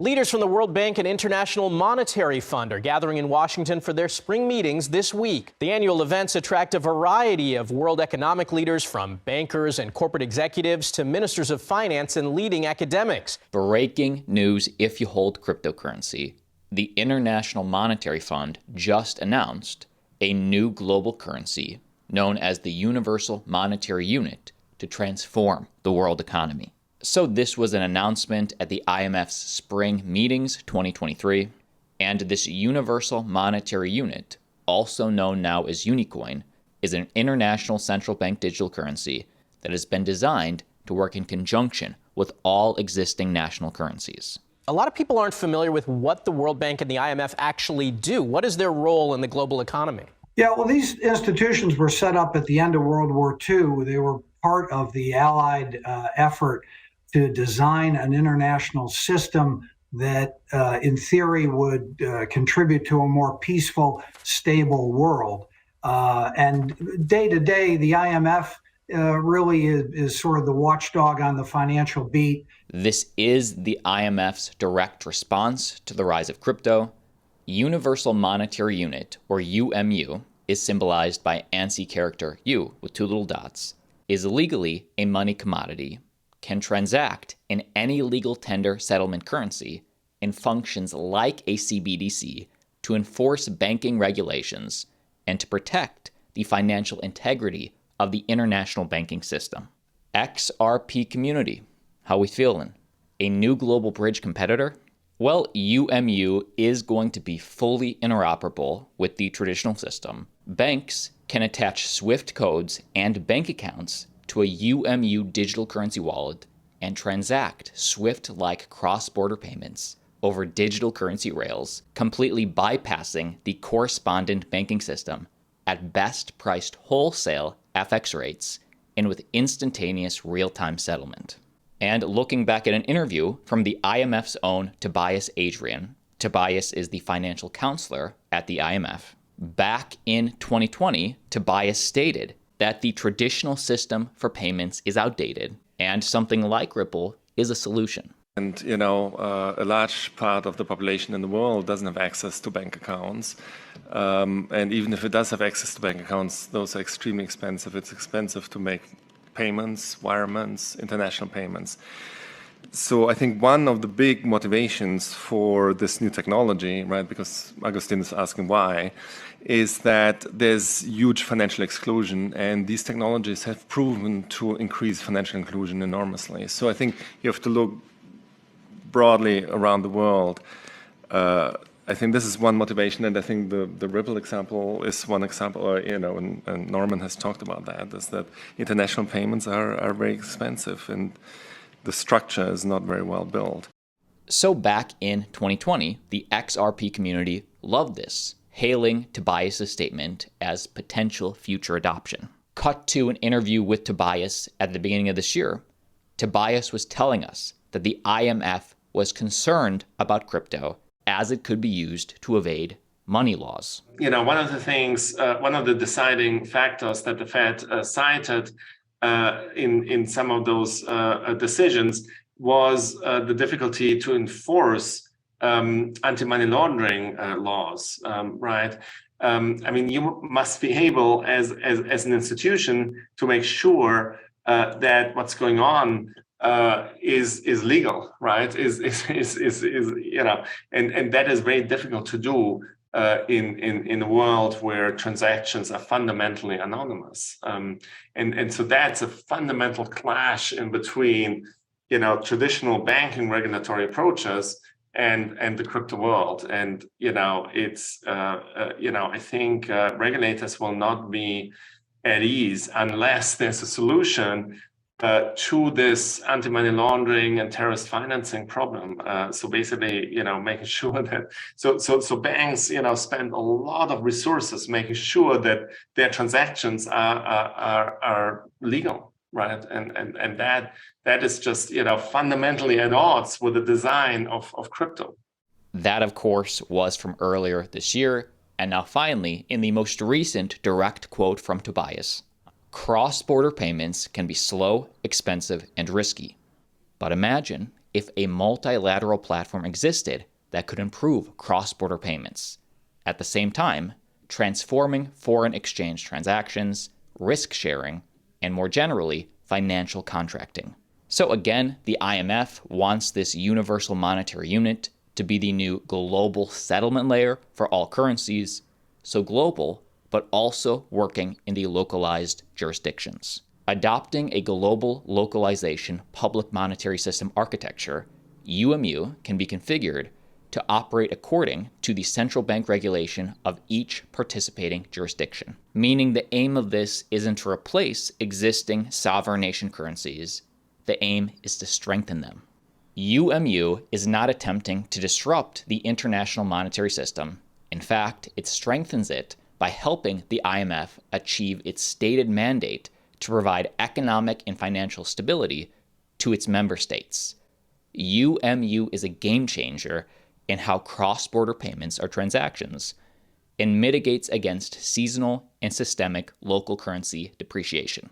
Leaders from the World Bank and International Monetary Fund are gathering in Washington for their spring meetings this week. The annual events attract a variety of world economic leaders, from bankers and corporate executives to ministers of finance and leading academics. Breaking news if you hold cryptocurrency. The International Monetary Fund just announced a new global currency known as the Universal Monetary Unit to transform the world economy. So this was an announcement at the IMF's Spring Meetings 2023, and this Universal Monetary Unit, also known now as Unicoin, is an international central bank digital currency that has been designed to work in conjunction with all existing national currencies. A lot of people aren't familiar with what the World Bank and the IMF actually do. What is their role in the global economy? Yeah, well, these institutions were set up at the end of World War II. They were part of the Allied effort to design an international system that, in theory, would contribute to a more peaceful, stable world. And day to day, the IMF really is sort of the watchdog on the financial beat. This is the IMF's direct response to the rise of crypto. Universal Monetary Unit, or UMU, is symbolized by ANSI character U with two little dots, is legally a money commodity, can transact in any legal tender settlement currency, and functions like a CBDC to enforce banking regulations and to protect the financial integrity of the international banking system. XRP community, how we feeling? A new global bridge competitor? Well, UMU is going to be fully interoperable with the traditional system. Banks can attach SWIFT codes and bank accounts to a UMU digital currency wallet and transact SWIFT-like cross-border payments over digital currency rails, completely bypassing the correspondent banking system at best-priced wholesale FX rates and with instantaneous real-time settlement. And looking back at an interview from the IMF's own Tobias Adrian, Tobias is the financial counselor at the IMF. Back in 2020, Tobias stated that the traditional system for payments is outdated and something like Ripple is a solution. And, a large part of the population in the world doesn't have access to bank accounts. And even if it does have access to bank accounts, those are extremely expensive. It's expensive to make payments, wirements, international payments. So I think one of the big motivations for this new technology, right, because Agustin is asking why, is that there's huge financial exclusion, and these technologies have proven to increase financial inclusion enormously. So I think you have to look broadly around the world. I think this is one motivation, and I think the Ripple example is one example, and Norman has talked about that, is that international payments are very expensive, and the structure is not very well built. So back in 2020, the XRP community loved this, hailing Tobias' statement as potential future adoption. Cut to an interview with Tobias at the beginning of this year. Tobias was telling us that the IMF was concerned about crypto as it could be used to evade money laws. One of the things, one of the deciding factors that the Fed cited in some of those decisions was the difficulty to enforce anti-money laundering laws, right? You must be able, as an institution, to make sure that what's going on is legal, right? And that is very difficult to do in a world where transactions are fundamentally anonymous, and so that's a fundamental clash in between traditional banking regulatory approaches and the crypto world. And it's I think regulators will not be at ease unless there's a solution to this anti-money laundering and terrorist financing problem. So basically, making sure that so banks, spend a lot of resources making sure that their transactions are legal, right? And that is just fundamentally at odds with the design of crypto. That, of course, was from earlier this year, and now finally, in the most recent direct quote from Tobias. Cross-border payments can be slow, expensive, and risky. But imagine if a multilateral platform existed that could improve cross-border payments, at the same time transforming foreign exchange transactions, risk sharing, and more generally, financial contracting. So again, the IMF wants this universal monetary unit to be the new global settlement layer for all currencies, so global, but also working in the localized jurisdictions. Adopting a global localization public monetary system architecture, UMU can be configured to operate according to the central bank regulation of each participating jurisdiction. Meaning the aim of this isn't to replace existing sovereign nation currencies, the aim is to strengthen them. UMU is not attempting to disrupt the international monetary system. In fact, it strengthens it by helping the IMF achieve its stated mandate to provide economic and financial stability to its member states. UMU is a game changer in how cross-border payments are transactions and mitigates against seasonal and systemic local currency depreciation.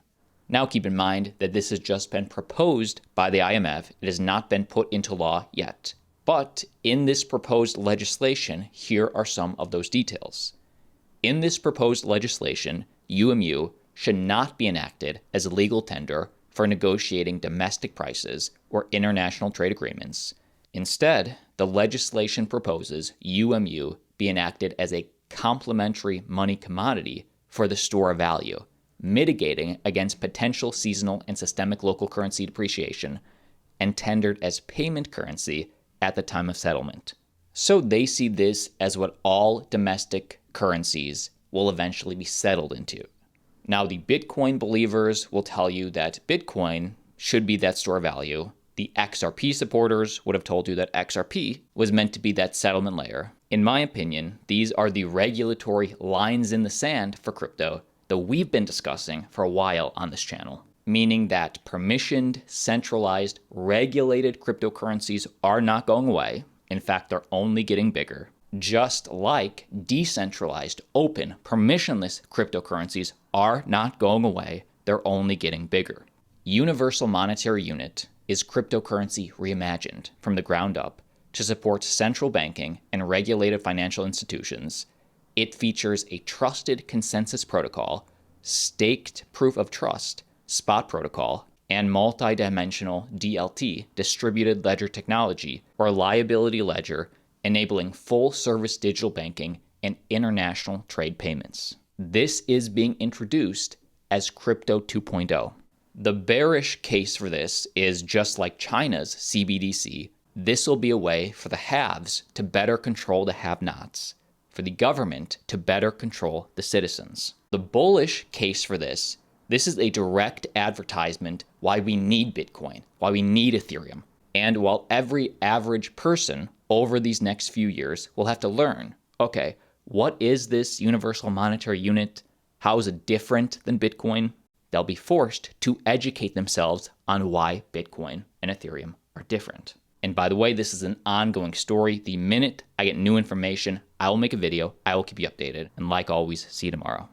Now keep in mind that this has just been proposed by the IMF. It has not been put into law yet. But in this proposed legislation, here are some of those details. In this proposed legislation, UMU should not be enacted as a legal tender for negotiating domestic prices or international trade agreements. Instead, the legislation proposes UMU be enacted as a complementary money commodity for the store of value, mitigating against potential seasonal and systemic local currency depreciation, and tendered as payment currency at the time of settlement. So they see this as what all domestic currencies will eventually be settled into. Now, the Bitcoin believers will tell you that Bitcoin should be that store of value. The XRP supporters would have told you that XRP was meant to be that settlement layer. In my opinion, these are the regulatory lines in the sand for crypto that we've been discussing for a while on this channel, meaning that permissioned, centralized, regulated cryptocurrencies are not going away. In fact, they're only getting bigger. Just like decentralized, open, permissionless cryptocurrencies are not going away, they're only getting bigger. Universal Monetary Unit is cryptocurrency reimagined from the ground up to support central banking and regulated financial institutions. It features a trusted consensus protocol, staked proof of trust, spot protocol, and multi-dimensional DLT, distributed ledger technology, or liability ledger, enabling full-service digital banking and international trade payments. This is being introduced as Crypto 2.0. The bearish case for this is just like China's CBDC. This will be a way for the haves to better control the have-nots, for the government to better control the citizens. The bullish case for this is a direct advertisement why we need Bitcoin, why we need Ethereum. And while every average person over these next few years will have to learn, okay, what is this universal monetary unit? How is it different than Bitcoin? They'll be forced to educate themselves on why Bitcoin and Ethereum are different. And by the way, this is an ongoing story. The minute I get new information, I will make a video. I will keep you updated. And like always, see you tomorrow.